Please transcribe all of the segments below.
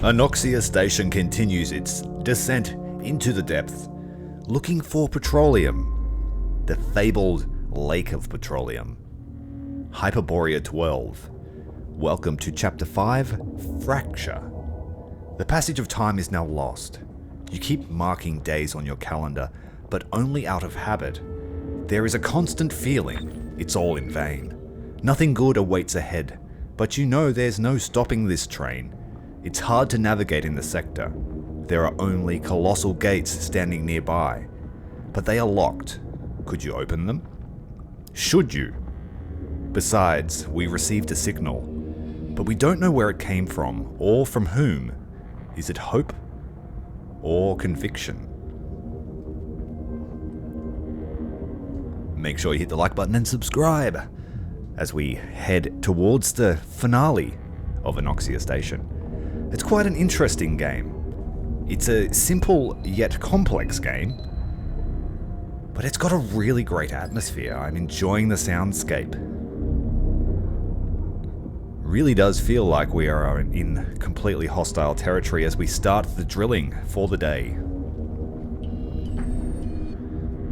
Anoxia Station continues its descent into the depths, looking for petroleum, the fabled lake of petroleum. Hyperborea 12. Welcome to Chapter 5, Fracture. The passage of time is now lost. You keep marking days on your calendar, but only out of habit. There is a constant feeling it's all in vain. Nothing good awaits ahead, but you know there's no stopping this train. It's hard to navigate in the sector. There are only colossal gates standing nearby, but they are locked. Could you open them? Should you? Besides, we received a signal, but we don't know where it came from or from whom. Is it hope or conviction? Make sure you hit the like button and subscribe as we head towards the finale of Anoxia Station. It's quite an interesting game. It's a simple yet complex game, but it's got a really great atmosphere. I'm enjoying the soundscape. Really does feel like we are in completely hostile territory as we start the drilling for the day.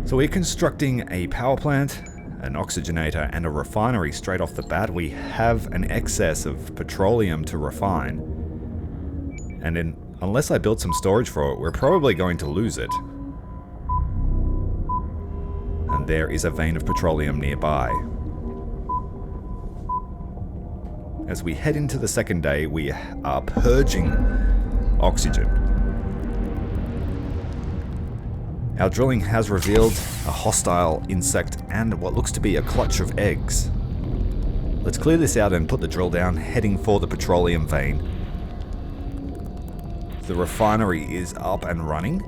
So we're constructing a power plant, an oxygenator, and a refinery straight off the bat. We have an excess of petroleum to refine. And unless I build some storage for it, we're probably going to lose it. And there is a vein of petroleum nearby. As we head into the second day, we are purging oxygen. Our drilling has revealed a hostile insect and what looks to be a clutch of eggs. Let's clear this out and put the drill down, heading for the petroleum vein. The refinery is up and running.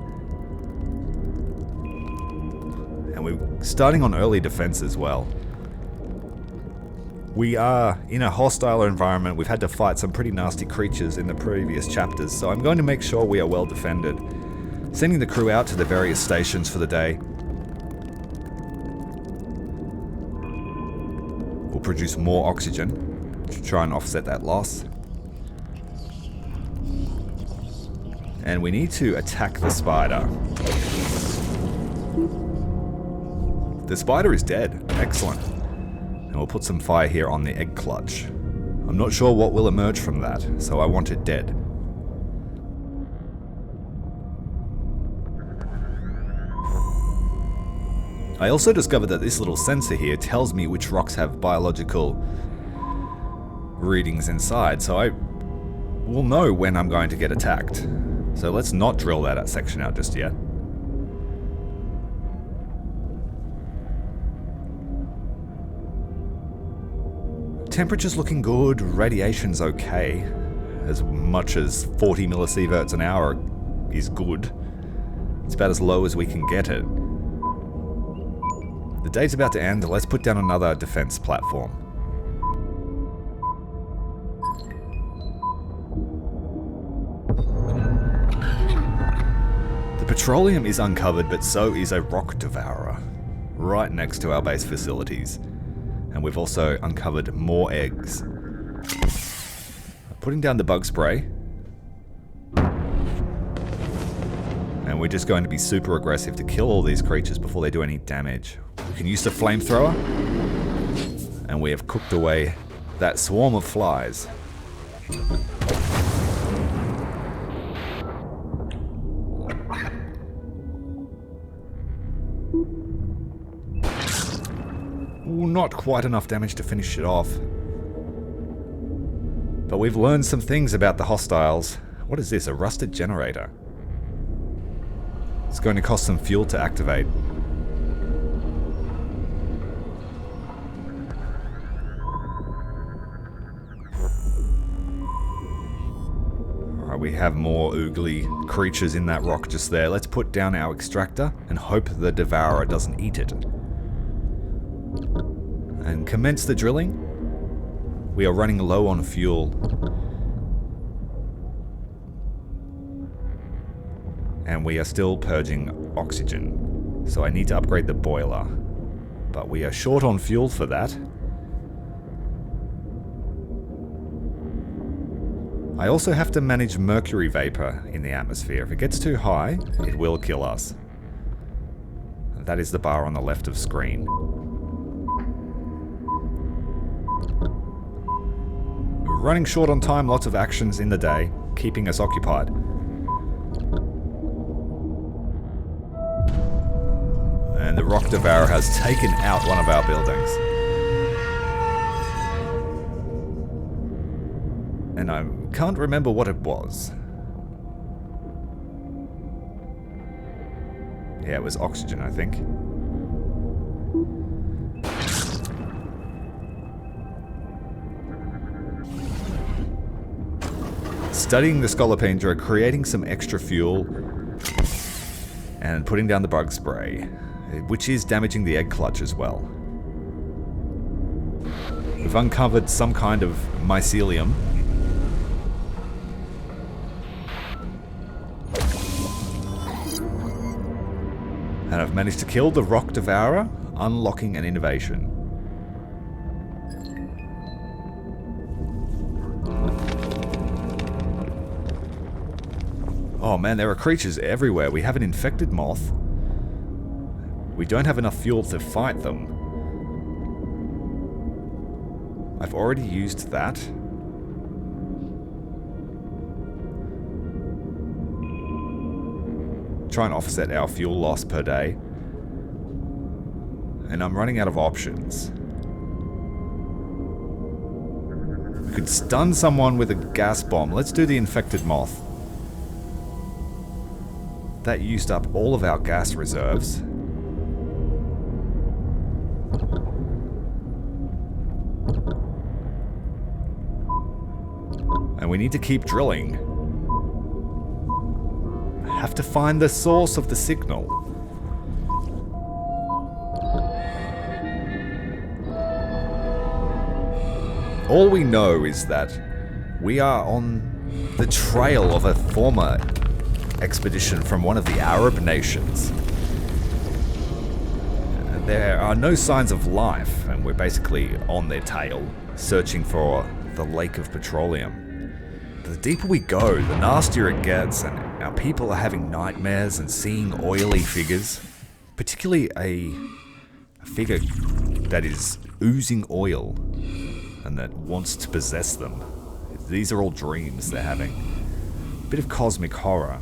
And we're starting on early defense as well. We are in a hostile environment. We've had to fight some pretty nasty creatures in the previous chapters, so I'm going to make sure we are well defended. Sending the crew out to the various stations for the day. We'll produce more oxygen to try and offset that loss. And we need to attack the spider. The spider is dead. Excellent. And we'll put some fire here on the egg clutch. I'm not sure what will emerge from that, so I want it dead. I also discovered that this little sensor here tells me which rocks have biological readings inside, so I will know when I'm going to get attacked. So let's not drill that section out just yet. Temperature's looking good, radiation's okay. As much as 40 millisieverts an hour is good. It's about as low as we can get it. The day's about to end, let's put down another defense platform. The petroleum is uncovered, but so is a rock devourer, right next to our base facilities. And we've also uncovered more eggs. Putting down the bug spray. And we're just going to be super aggressive to kill all these creatures before they do any damage. We can use the flamethrower. And we have cooked away that swarm of flies. Ooh, not quite enough damage to finish it off. But we've learned some things about the hostiles. What is this? A rusted generator. It's going to cost some fuel to activate. Alright, we have more oogly creatures in that rock just there. Let's put down our extractor and hope the devourer doesn't eat it. And commence the drilling. We are running low on fuel. And we are still purging oxygen. So I need to upgrade the boiler. But we are short on fuel for that. I also have to manage mercury vapor in the atmosphere. If it gets too high, it will kill us. That is the bar on the left of screen. We're running short on time, lots of actions in the day, keeping us occupied. And the rock devourer has taken out one of our buildings. And I can't remember what it was. Yeah, it was oxygen, I think. Studying the Scolopendra, creating some extra fuel, and putting down the bug spray, which is damaging the egg clutch as well. We've uncovered some kind of mycelium. And I've managed to kill the rock devourer, unlocking an innovation. Oh man, there are creatures everywhere. We have an infected moth. We don't have enough fuel to fight them. I've already used that. Try and offset our fuel loss per day. And I'm running out of options. We could stun someone with a gas bomb. Let's do the infected moth. That used up all of our gas reserves. And we need to keep drilling. Have to find the source of the signal. All we know is that we are on the trail of a former expedition from one of the Arab nations. There are no signs of life, and we're basically on their tail, searching for the lake of petroleum. The deeper we go, the nastier it gets, and our people are having nightmares and seeing oily figures, particularly a figure that is oozing oil and that wants to possess them. These are all dreams they're having. A bit of cosmic horror.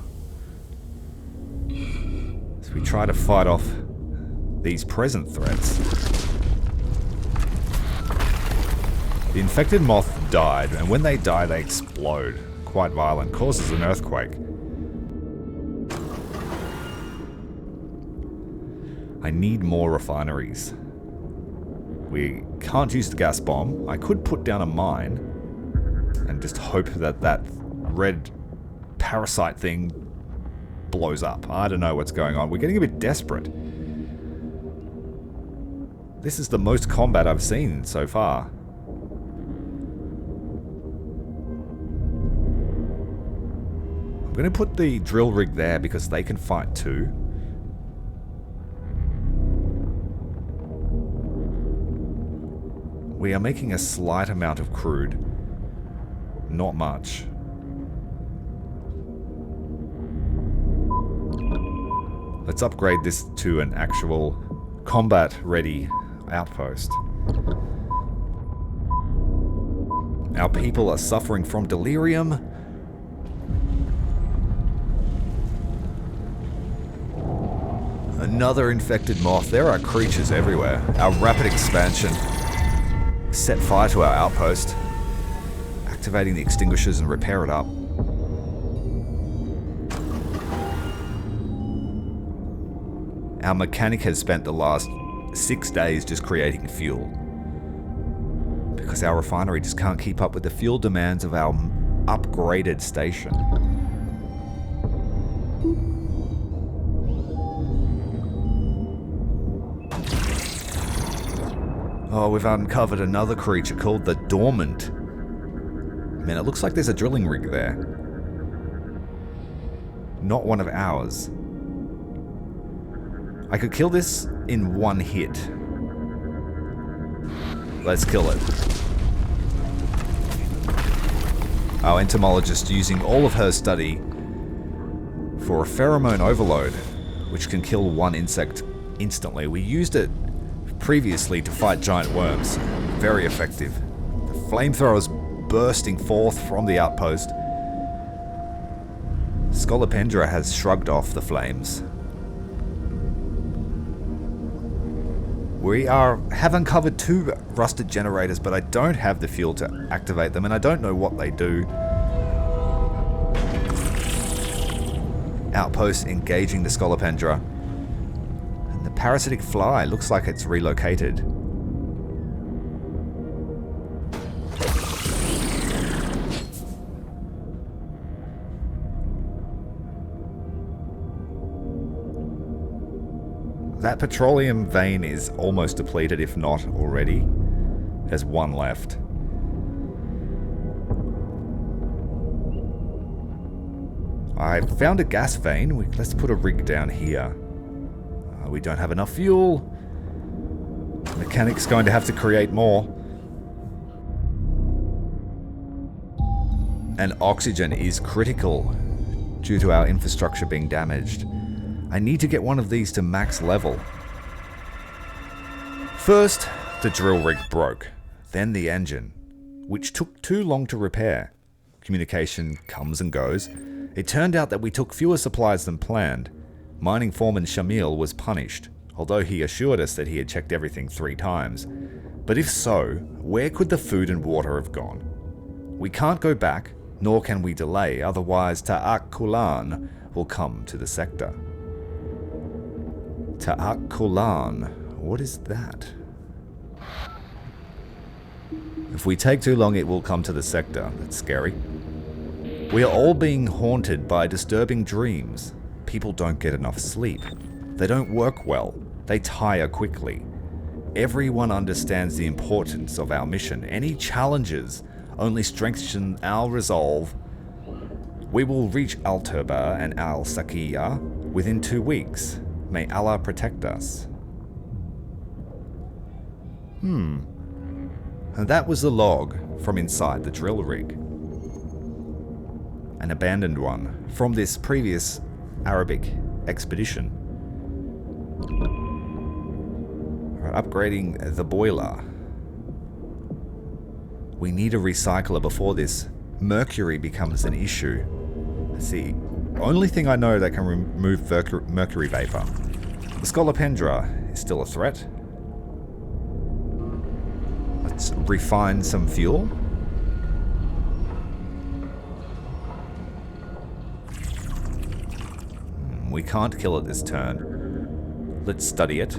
So we try to fight off these present threats. The infected moth died, and when they die they explode. Quite violent, causes an earthquake. I need more refineries. We can't use the gas bomb. I could put down a mine and just hope that that red parasite thing blows up. I don't know what's going on. We're getting a bit desperate. This is the most combat I've seen so far. I'm going to put the drill rig there because they can fight too. We are making a slight amount of crude. Not much. Let's upgrade this to an actual combat-ready outpost. Our people are suffering from delirium. Another infected moth. There are creatures everywhere. Our rapid expansion set fire to our outpost, activating the extinguishers and repair it up. Our mechanic has spent the last 6 days just creating fuel, because our refinery just can't keep up with the fuel demands of our upgraded station. Oh, we've uncovered another creature called the Dormant. Man, it looks like there's a drilling rig there. Not one of ours. I could kill this in one hit. Let's kill it. Our entomologist using all of her study for a pheromone overload, which can kill one insect instantly. We used it previously to fight giant worms. Very effective. The flamethrowers bursting forth from the outpost. Scolopendra has shrugged off the flames. We have uncovered 2 rusted generators, but I don't have the fuel to activate them, and I don't know what they do. Outpost engaging the Scolopendra. And the parasitic fly looks like it's relocated. That petroleum vein is almost depleted, if not already. There's 1 left. I found a gas vein. Let's put a rig down here. We don't have enough fuel. The mechanic's going to have to create more. And oxygen is critical due to our infrastructure being damaged. I need to get one of these to max level. First, the drill rig broke. Then the engine, which took too long to repair. Communication comes and goes. It turned out that we took fewer supplies than planned. Mining foreman Shamil was punished, although he assured us that he had checked everything 3 times. But if so, where could the food and water have gone? We can't go back, nor can we delay, otherwise Ta'ak will come to the sector. Ta'ak, what is that? If we take too long, it will come to the sector. That's scary. We are all being haunted by disturbing dreams. People don't get enough sleep. They don't work well. They tire quickly. Everyone understands the importance of our mission. Any challenges only strengthen our resolve. We will reach Al-Turba and Al-Sakiya within 2 weeks. May Allah protect us. And that was the log from inside the drill rig. An abandoned one from this previous Arabic expedition. Right, upgrading the boiler. We need a recycler before this mercury becomes an issue. Let's see. Only thing I know that can remove mercury vapor. The Scolopendra is still a threat. Let's refine some fuel. We can't kill it this turn. Let's study it.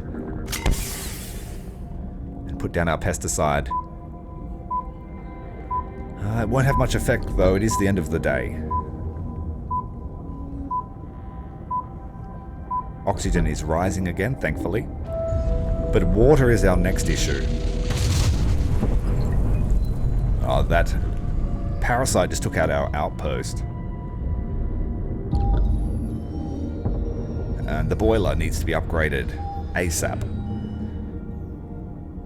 And put down our pesticide. It won't have much effect though, it is the end of the day. Oxygen is rising again, thankfully. But water is our next issue. Oh, that parasite just took out our outpost. And the boiler needs to be upgraded ASAP.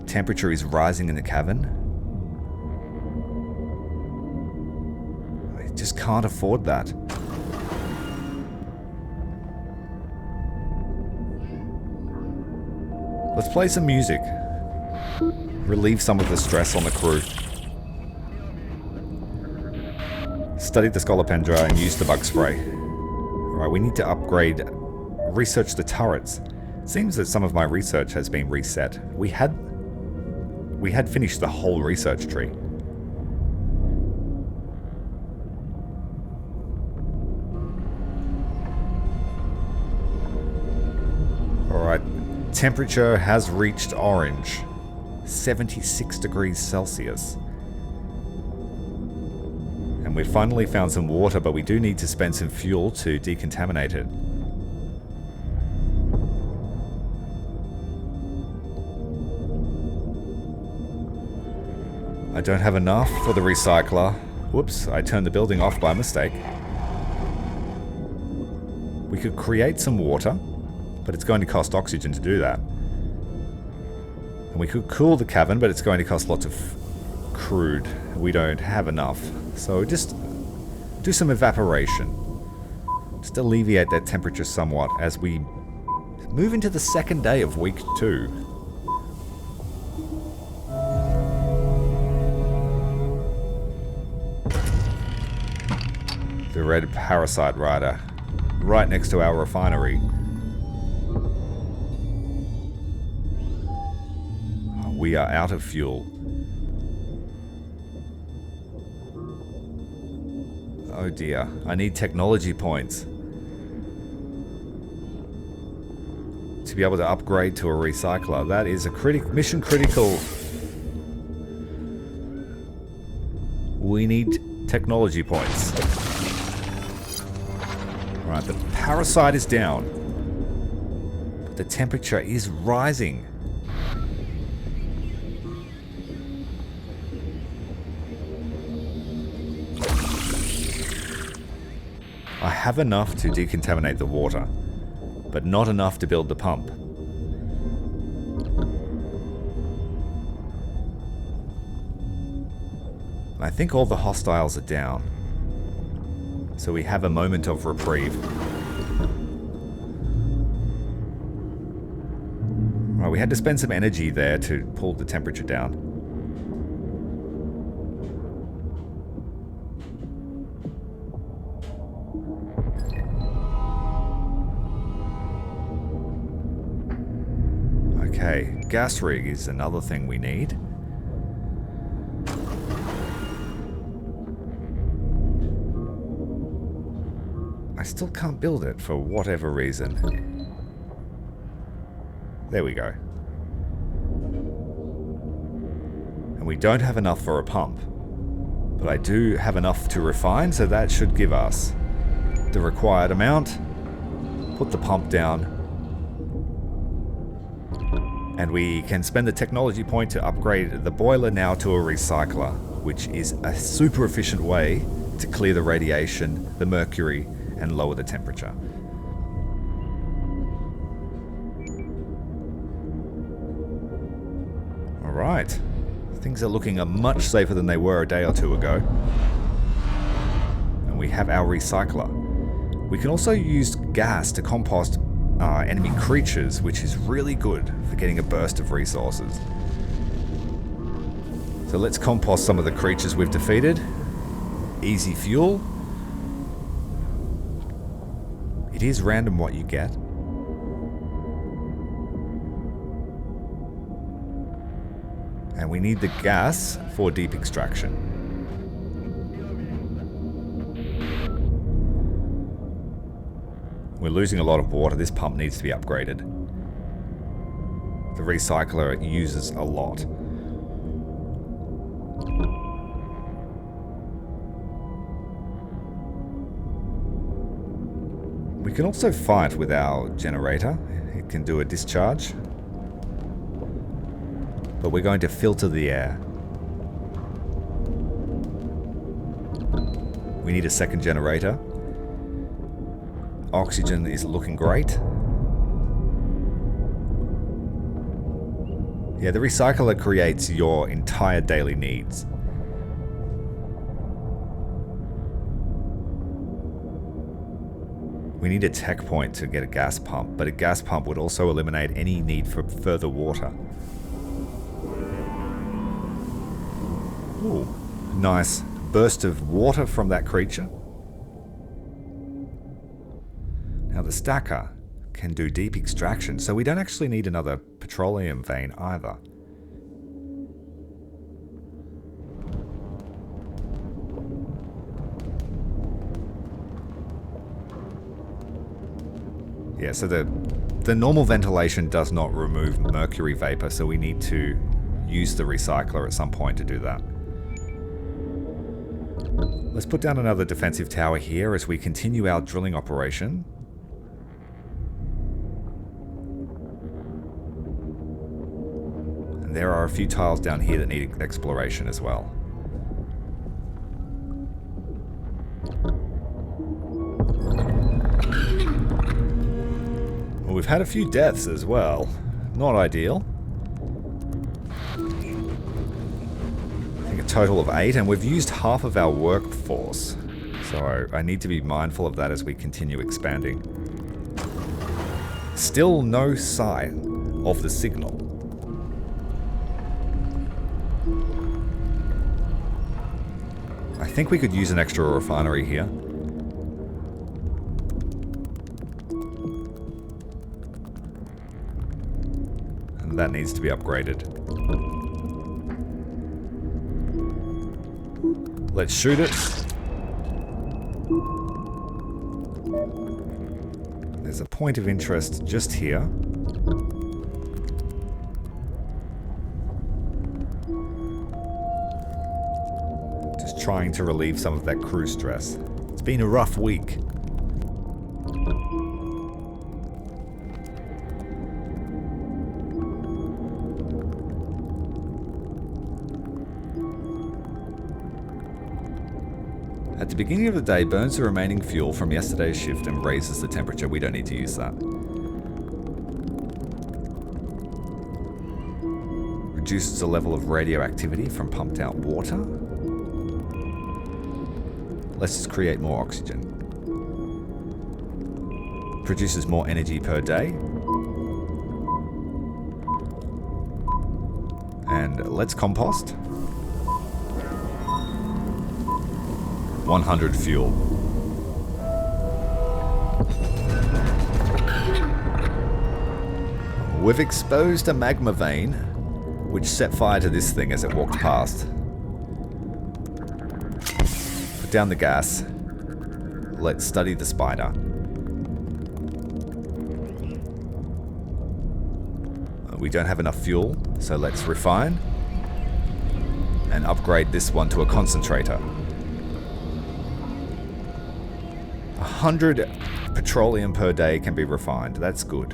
Temperature is rising in the cavern. I just can't afford that. Let's play some music. Relieve some of the stress on the crew. Study the Scolopendra and use the bug spray. Alright, we need to upgrade, research the turrets. Seems that some of my research has been reset. We had finished the whole research tree. Alright, temperature has reached orange. 76 degrees Celsius. And we finally found some water, but we do need to spend some fuel to decontaminate it. I don't have enough for the recycler. Whoops, I turned the building off by mistake. We could create some water, but it's going to cost oxygen to do that. And we could cool the cavern, but it's going to cost lots of crude. We don't have enough. So just do some evaporation. Just alleviate that temperature somewhat as we move into the second day of week 2. The red parasite rider, right next to our refinery. We are out of fuel. Oh dear, I need technology points to be able to upgrade to a recycler. That is a mission critical. We need technology points. Alright, the parasite is down, but the temperature is rising. I have enough to decontaminate the water, but not enough to build the pump. I think all the hostiles are down, so we have a moment of reprieve. Right, we had to spend some energy there to pull the temperature down. Okay, gas rig is another thing we need. I still can't build it for whatever reason. There we go. And we don't have enough for a pump, but I do have enough to refine, so that should give us the required amount. Put the pump down. And we can spend the technology point to upgrade the boiler now to a recycler, which is a super efficient way to clear the radiation, the mercury, and lower the temperature. Alright, things are looking much safer than they were a day or two ago. And we have our recycler. We can also use gas to compost enemy creatures, which is really good for getting a burst of resources. So let's compost some of the creatures we've defeated. Easy fuel. It is random what you get. And we need the gas for deep extraction. We're losing a lot of water. This pump needs to be upgraded. The recycler uses a lot. We can also fight with our generator. It can do a discharge. But we're going to filter the air. We need a second generator. Oxygen is looking great. Yeah, the recycler creates your entire daily needs. We need a tech point to get a gas pump, but a gas pump would also eliminate any need for further water. Ooh, nice burst of water from that creature. Now the stacker can do deep extraction, so we don't actually need another petroleum vein either. Yeah, so the normal ventilation does not remove mercury vapor, so we need to use the recycler at some point to do that. Let's put down another defensive tower here as we continue our drilling operation. And there are a few tiles down here that need exploration as well. Well, we've had a few deaths as well. Not ideal. I think a total of 8, and we've used half of our workforce. So I need to be mindful of that as we continue expanding. Still no sign of the signal. I think we could use an extra refinery here. And that needs to be upgraded. Let's shoot it. There's a point of interest just here. Just trying to relieve some of that crew stress. It's been a rough week. At the beginning of the day, burns the remaining fuel from yesterday's shift and raises the temperature. We don't need to use that. Reduces the level of radioactivity from pumped out water. Let's just create more oxygen. Produces more energy per day. And let's compost. 100 fuel. We've exposed a magma vein, which set fire to this thing as it walked past. Put down the gas. Let's study the spider. We don't have enough fuel, so let's refine and upgrade this one to a concentrator. 100 petroleum per day can be refined. That's good.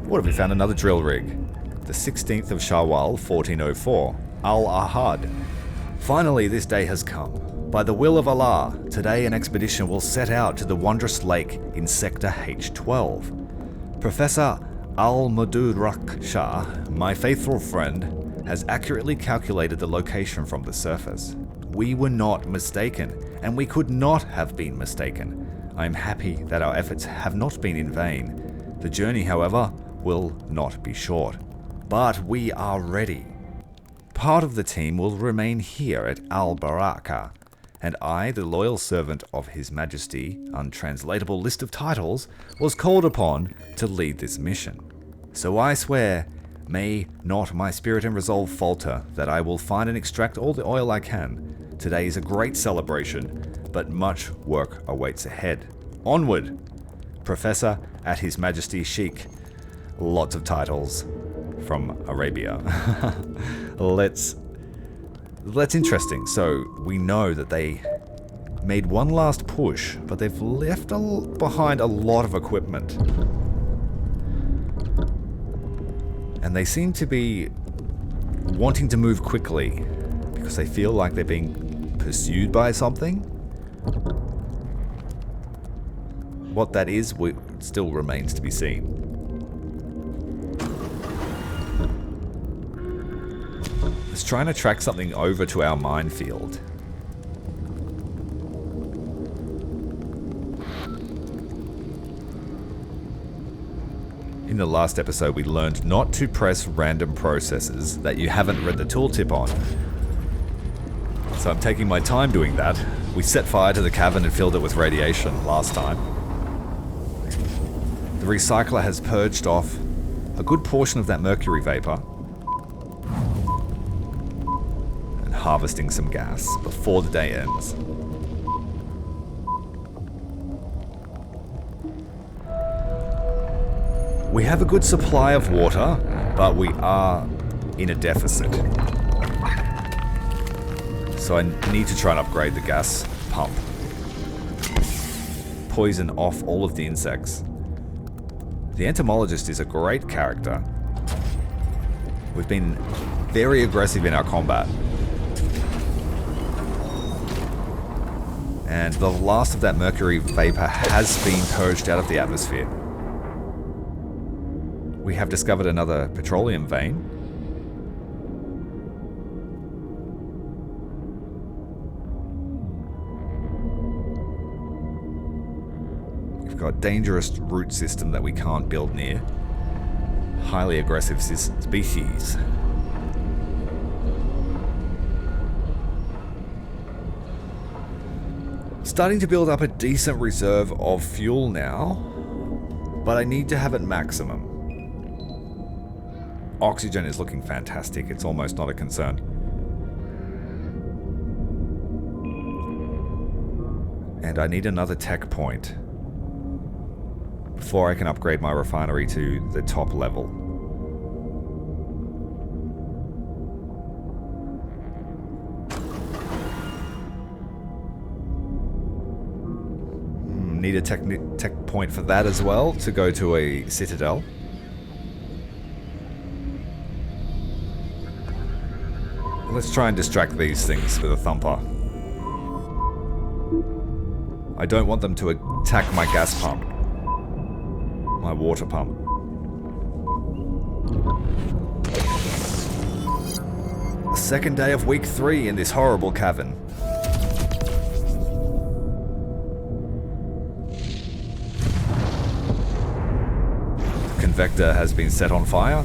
What have we found? Another drill rig. The 16th of Shawwal, 1404. Al-Ahad. Finally, this day has come. By the will of Allah, today an expedition will set out to the wondrous lake in Sector H12. Professor Al-Mudurak Shah, my faithful friend, has accurately calculated the location from the surface. We were not mistaken, and we could not have been mistaken. I am happy that our efforts have not been in vain. The journey, however, will not be short. But we are ready. Part of the team will remain here at Al-Baraka, and I, the loyal servant of His Majesty, untranslatable list of titles, was called upon to lead this mission. So I swear, may not my spirit and resolve falter, that I will find and extract all the oil I can. Today is a great celebration, but much work awaits ahead. Onward! Professor at His Majesty Sheikh. Lots of titles from Arabia. That's interesting. So we know that they made one last push, but they've left behind a lot of equipment. And they seem to be wanting to move quickly because they feel like they're being pursued by something. What that is still remains to be seen. Let's try and track something over to our minefield. In the last episode, we learned not to press random processes that you haven't read the tooltip on. So I'm taking my time doing that. We set fire to the cavern and filled it with radiation last time. The recycler has purged off a good portion of that mercury vapor and harvesting some gas before the day ends. We have a good supply of water, but we are in a deficit. So I need to try and upgrade the gas pump. Poison off all of the insects. The entomologist is a great character. We've been very aggressive in our combat. And the last of that mercury vapor has been purged out of the atmosphere. We have discovered another petroleum vein. got dangerous root system that we can't build near. Highly aggressive species. Starting to build up a decent reserve of fuel now, but I need to have it maximum. Oxygen is looking fantastic. It's almost not a concern. And I need another tech point before I can upgrade my refinery to the top level. Need a tech point for that as well to go to a citadel. Let's try and distract these things with a thumper. I don't want them to attack my gas pump. My water pump. Second day of week 3 in this horrible cavern. Convector has been set on fire.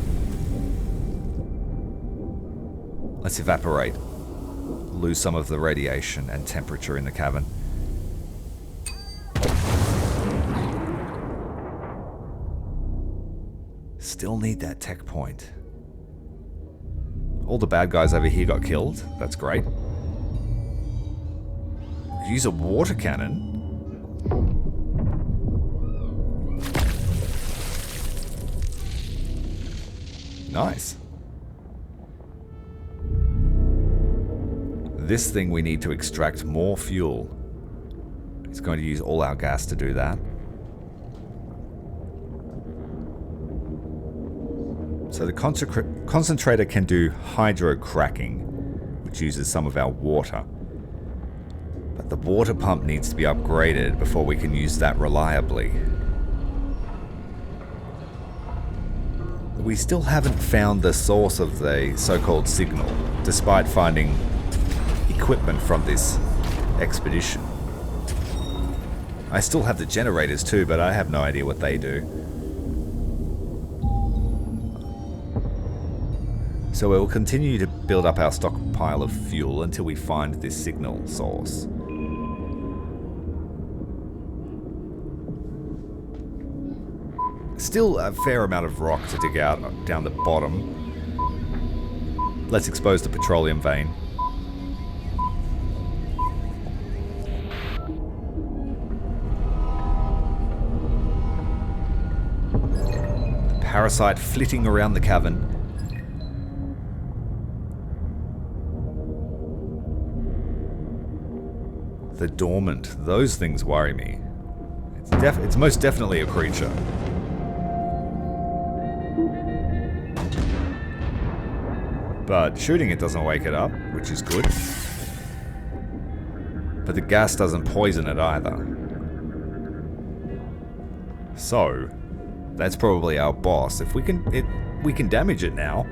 Let's evaporate. Lose some of the radiation and temperature in the cavern. Still need that tech point. All the bad guys over here got killed. That's great. Use a water cannon. Nice. This thing we need to extract more fuel. It's going to use all our gas to do that. So the concentrator can do hydro cracking, which uses some of our water. But the water pump needs to be upgraded before we can use that reliably. We still haven't found the source of the so-called signal, despite finding equipment from this expedition. I still have the generators too, but I have no idea what they do. So we'll continue to build up our stockpile of fuel until we find this signal source. Still a fair amount of rock to dig out down the bottom. Let's expose the petroleum vein. The parasite flitting around the cavern. The dormant, those things worry me. It's most definitely a creature. But shooting it doesn't wake it up, which is good. But the gas doesn't poison it either. So, that's probably our boss. If we can damage it now.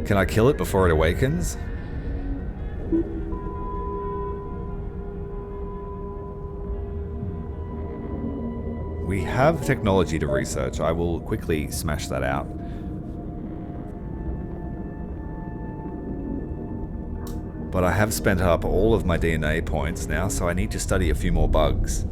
Can I kill it before it awakens? We have technology to research. I will quickly smash that out. But I have spent up all of my DNA points now, so I need to study a few more bugs.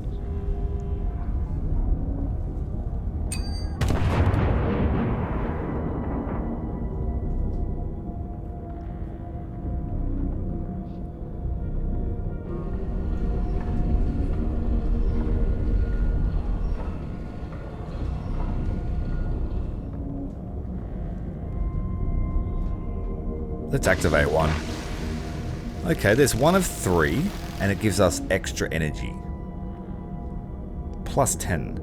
Let's activate one. Okay, there's one of 3, and it gives us extra energy. Plus 10.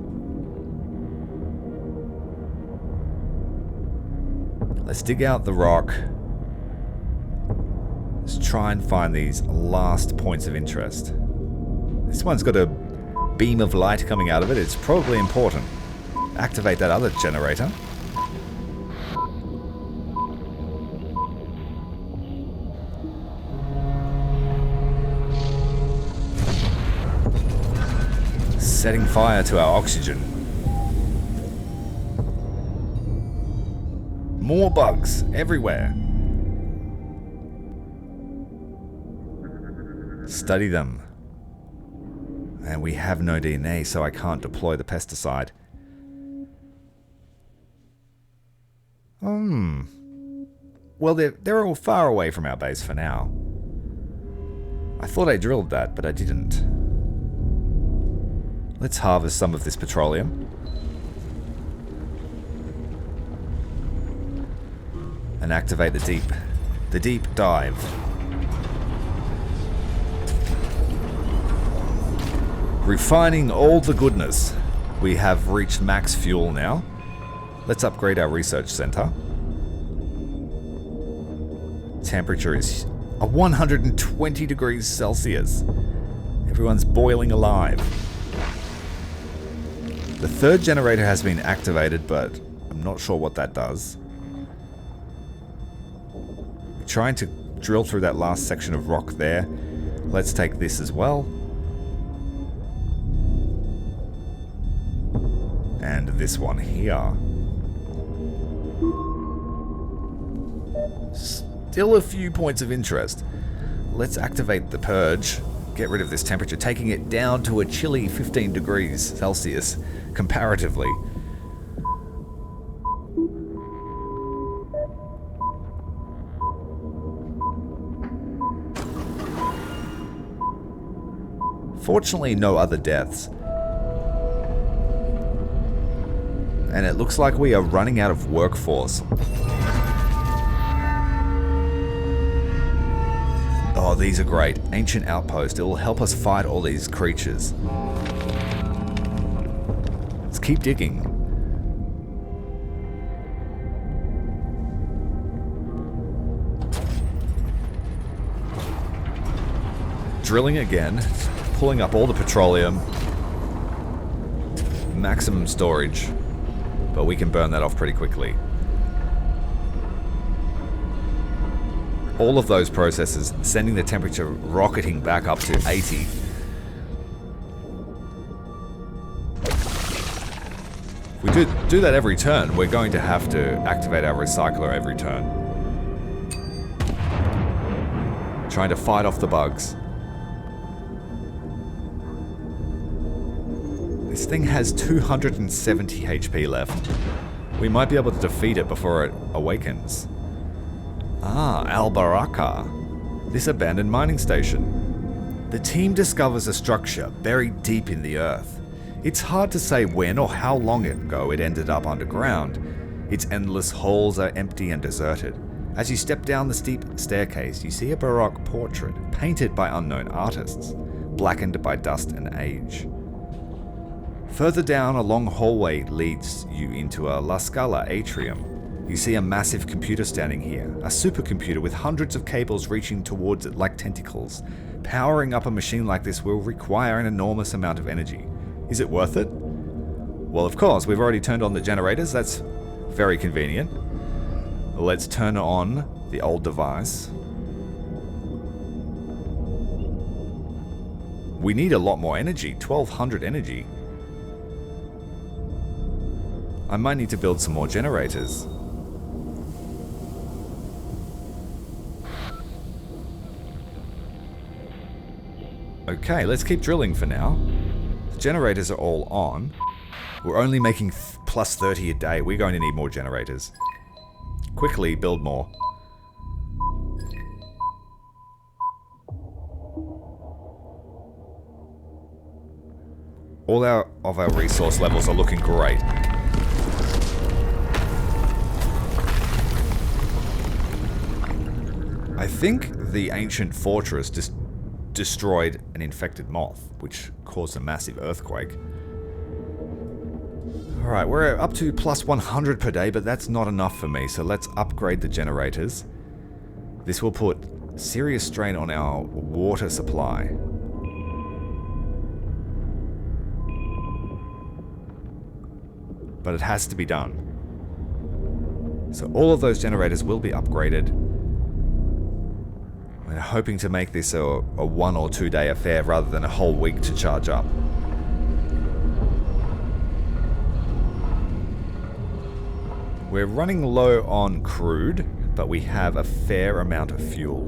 Let's dig out the rock. Let's try and find these last points of interest. This one's got a beam of light coming out of it. It's probably important. Activate that other generator. setting fire to our oxygen. More bugs everywhere. Study them. And we have no DNA, so I can't deploy the pesticide. Well, they're all far away from our base for now. I thought I drilled that, but I didn't. Let's harvest some of this petroleum. And activate the deep dive. Refining all the goodness. We have reached max fuel now. Let's upgrade our research center. Temperature is 120 degrees Celsius. Everyone's boiling alive. The third generator has been activated, but I'm not sure what that does. We're trying to drill through that last section of rock there. Let's take this as well. And this one here. Still a few points of interest. Let's activate the purge, get rid of this temperature, taking it down to a chilly 15 degrees Celsius, comparatively. Fortunately, no other deaths. And it looks like we are running out of workforce. Oh, these are great. Ancient outpost. It will help us fight all these creatures. Let's keep digging. Drilling again. Pulling up all the petroleum. Maximum storage. But we can burn that off pretty quickly. All of those processes sending the temperature rocketing back up to 80. If we do that every turn, we're going to have to activate our recycler every turn. Trying to fight off the bugs. This thing has 270 HP left. We might be able to defeat it before it awakens. Ah, Al Baraka. This abandoned mining station. The team discovers a structure buried deep in the earth. It's hard to say when or how long ago it ended up underground. Its endless halls are empty and deserted. As you step down the steep staircase, you see a Baroque portrait painted by unknown artists, blackened by dust and age. Further down, a long hallway leads you into a La Scala atrium. You see a massive computer standing here, a supercomputer with hundreds of cables reaching towards it like tentacles. Powering up a machine like this will require an enormous amount of energy. Is it worth it? Well, of course, we've already turned on the generators. That's very convenient. Let's turn on the old device. We need a lot more energy, 1200 energy. I might need to build some more generators. Okay, let's keep drilling for now. The generators are all on. We're only making plus 30 a day. We're going to need more generators. Quickly build more. All of our resource levels are looking great. I think the ancient fortress just destroyed an infected moth, which caused a massive earthquake. Alright, we're up to plus 100 per day, but that's not enough for me, so let's upgrade the generators. This will put serious strain on our water supply. But it has to be done. So all of those generators will be upgraded. We're hoping to make this a 1 or 2 day affair rather than a whole week to charge up. We're running low on crude, but we have a fair amount of fuel.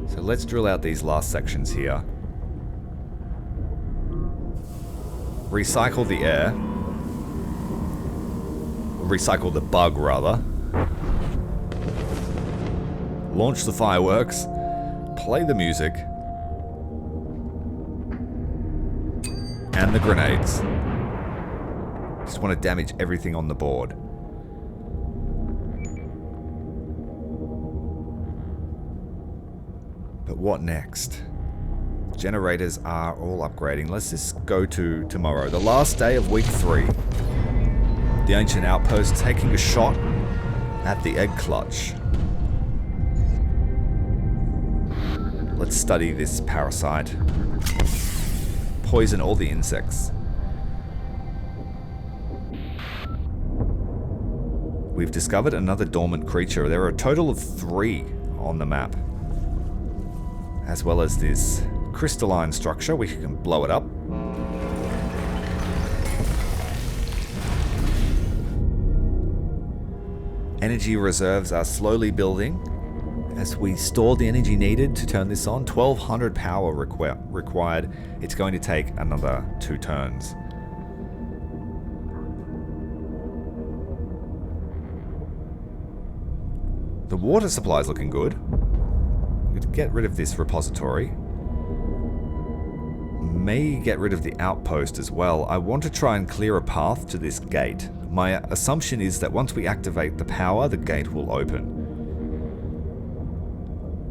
So let's drill out these last sections here. Recycle the air. Recycle the bug, rather. Launch the fireworks. Play the music. And the grenades. Just want to damage everything on the board. But what next? Generators are all upgrading. Let's just go to tomorrow, the last day of week 3. The ancient outpost taking a shot at the egg clutch. Let's study this parasite. Poison all the insects. We've discovered another dormant creature. There are a total of 3 on the map. As well as this crystalline structure. We can blow it up. Energy reserves are slowly building as we store the energy needed to turn this on. 1200 power required. It's going to take another 2 turns. The water supply is looking good. We could get rid of this repository. May get rid of the outpost as well. I want to try and clear a path to this gate. My assumption is that once we activate the power, the gate will open.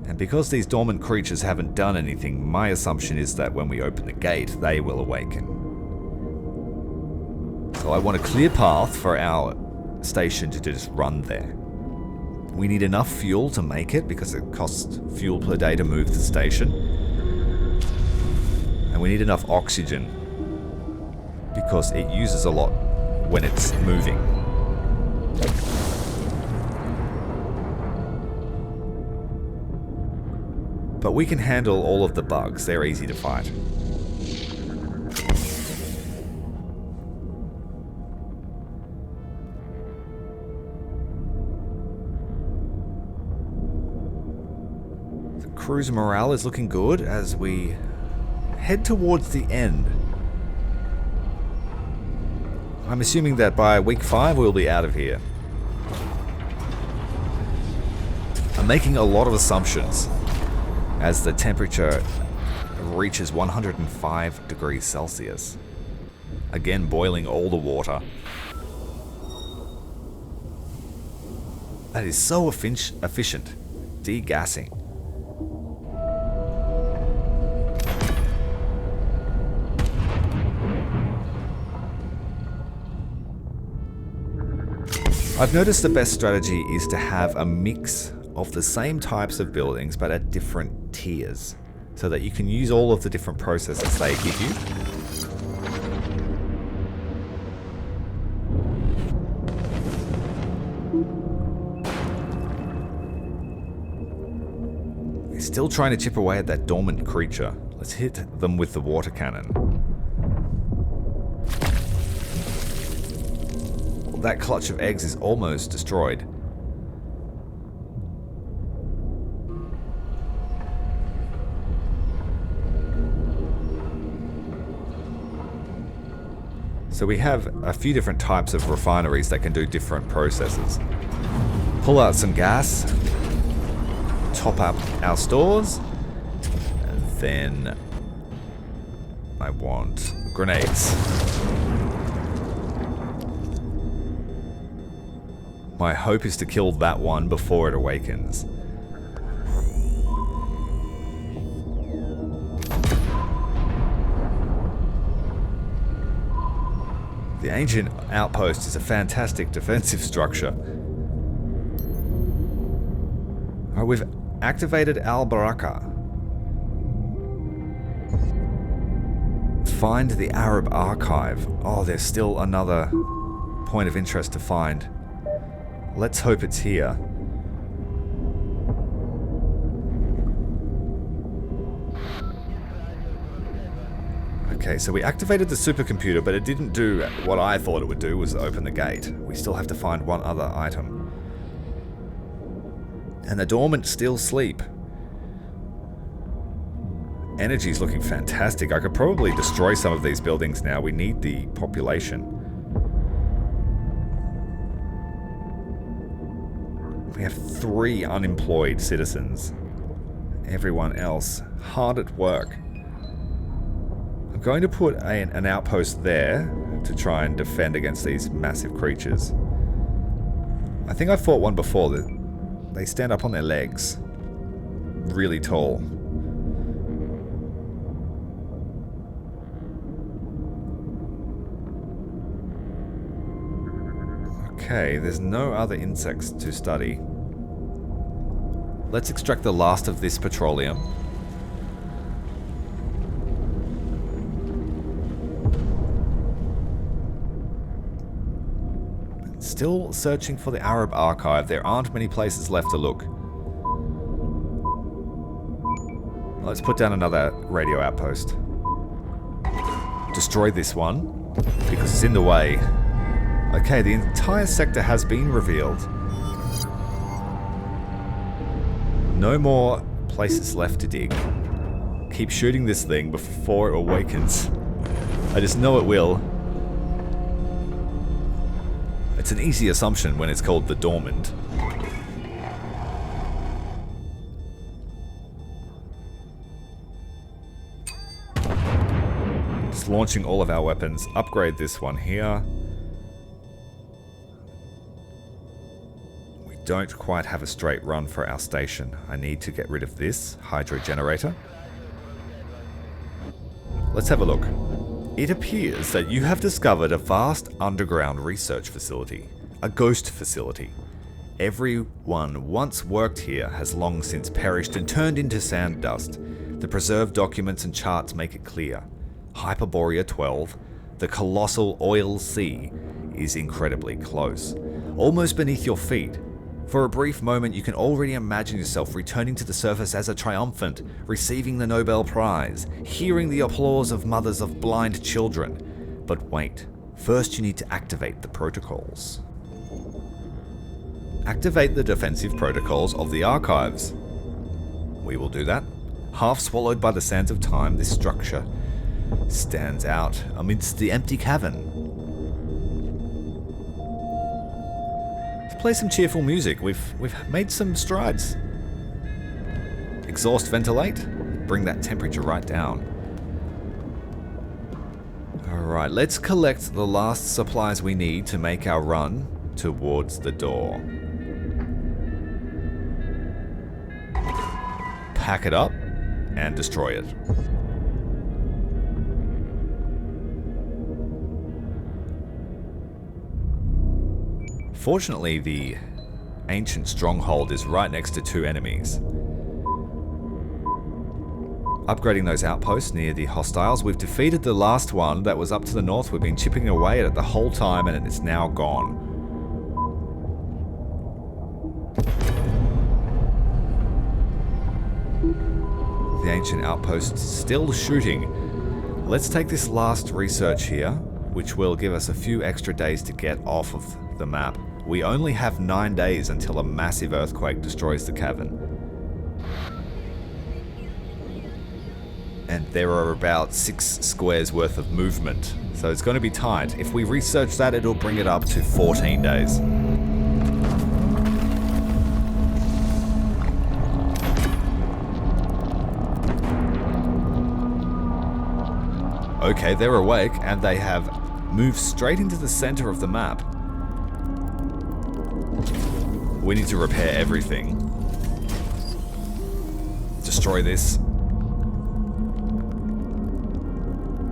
And because these dormant creatures haven't done anything, my assumption is that when we open the gate, they will awaken. So I want a clear path for our station to just run there. We need enough fuel to make it because it costs fuel per day to move the station. And we need enough oxygen because it uses a lot when it's moving. But we can handle all of the bugs. They're easy to fight. The crew's morale is looking good as we head towards the end. I'm assuming that by week 5 we'll be out of here. I'm making a lot of assumptions as the temperature reaches 105 degrees Celsius. Again, boiling all the water. That is so efficient. Degassing. I've noticed the best strategy is to have a mix of the same types of buildings but at different tiers so that you can use all of the different processes they give you. We're still trying to chip away at that dormant creature. Let's hit them with the water cannon. That clutch of eggs is almost destroyed. So we have a few different types of refineries that can do different processes. Pull out some gas, top up our stores, and then I want grenades. My hope is to kill that one before it awakens. The ancient outpost is a fantastic defensive structure. Alright, we've activated Al Baraka. Find the Arab archive. Oh, there's still another point of interest to find. Let's hope it's here. Okay, so we activated the supercomputer, but it didn't do what I thought it would do, was open the gate. We still have to find one other item. And the dormant still sleep. Energy's looking fantastic. I could probably destroy some of these buildings now. We need the population. We have 3 unemployed citizens. Everyone else hard at work. I'm going to put an outpost there to try and defend against these massive creatures. I think I fought one before that they stand up on their legs. Really tall. Okay, there's no other insects to study. Let's extract the last of this petroleum. Still searching for the Arab archive. There aren't many places left to look. Let's put down another radio outpost. Destroy this one, because it's in the way. Okay, the entire sector has been revealed. No more places left to dig. Keep shooting this thing before it awakens. I just know it will. It's an easy assumption when it's called the dormant. Just launching all of our weapons. Upgrade this one here. Don't quite have a straight run for our station. I need to get rid of this hydro generator. Let's have a look. It appears that you have discovered a vast underground research facility, a ghost facility. Everyone once worked here has long since perished and turned into sand dust. The preserved documents and charts make it clear. Hyperborea 12, the colossal oil sea, is incredibly close, almost beneath your feet. For a brief moment, you can already imagine yourself returning to the surface as a triumphant, receiving the Nobel Prize, hearing the applause of mothers of blind children. But wait, first you need to activate the protocols. Activate the defensive protocols of the archives. We will do that. Half swallowed by the sands of time, this structure stands out amidst the empty cavern. Play some cheerful music. We've made some strides. Exhaust ventilate. Bring that temperature right down. Alright, let's collect the last supplies we need to make our run towards the door. Pack it up and destroy it. Fortunately, the ancient stronghold is right next to 2 enemies. Upgrading those outposts near the hostiles. We've defeated the last one that was up to the north. We've been chipping away at it the whole time and it's now gone. The ancient outpost still shooting. Let's take this last research here, which will give us a few extra days to get off of the map. We only have 9 days until a massive earthquake destroys the cavern. And there are about 6 squares worth of movement, so it's going to be tight. If we research that, it'll bring it up to 14 days. Okay, they're awake, and they have moved straight into the center of the map. We need to repair everything. Destroy this.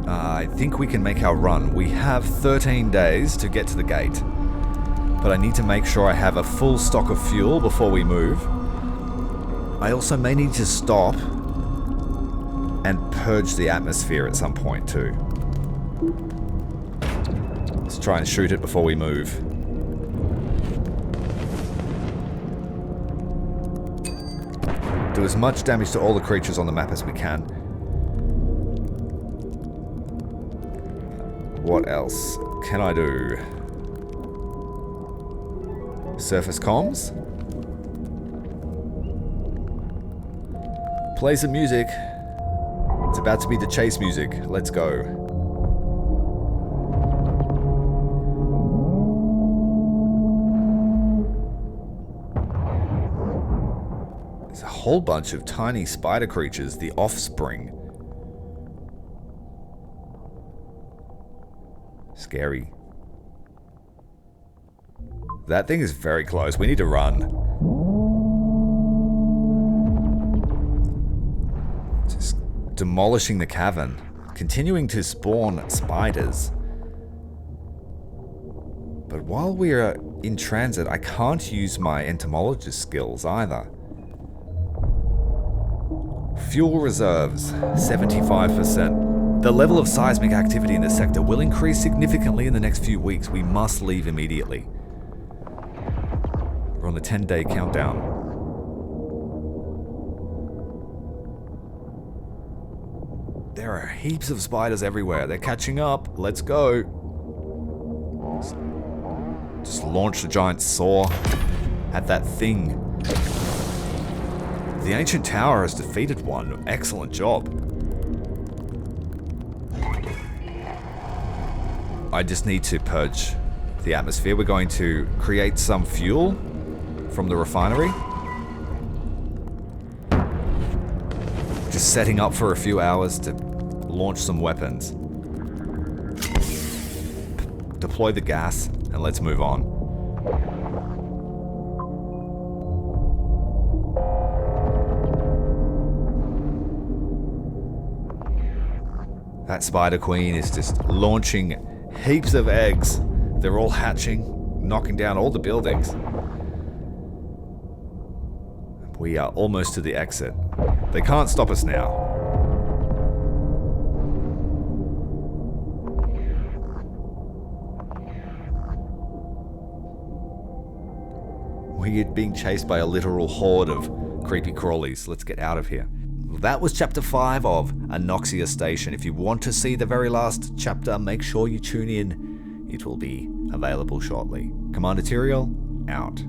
I think we can make our run. We have 13 days to get to the gate. But I need to make sure I have a full stock of fuel before we move. I also may need to stop and purge the atmosphere at some point too. Let's try and shoot it before we move. Do as much damage to all the creatures on the map as we can. What else can I do? Surface comms? Play some music. It's about to be the chase music. Let's go. There's a whole bunch of tiny spider creatures, the offspring. Scary. That thing is very close. We need to run. Just demolishing the cavern. Continuing to spawn spiders. But while we are in transit, I can't use my entomologist skills either. Fuel reserves, 75%. The level of seismic activity in the sector will increase significantly in the next few weeks. We must leave immediately. We're on the 10-day countdown. There are heaps of spiders everywhere. They're catching up. Let's go. Just launch the giant saw at that thing. The ancient tower has defeated one. Excellent job. I just need to purge the atmosphere. We're going to create some fuel from the refinery. Just setting up for a few hours to launch some weapons. Deploy the gas and let's move on. That spider queen is just launching heaps of eggs. They're all hatching, knocking down all the buildings. We are almost to the exit. They can't stop us now. We're being chased by a literal horde of creepy crawlies. Let's get out of here. That was chapter 5 of Anoxia Station. If you want to see the very last chapter, make sure you tune in. It will be available shortly. Commander Tyrael, out.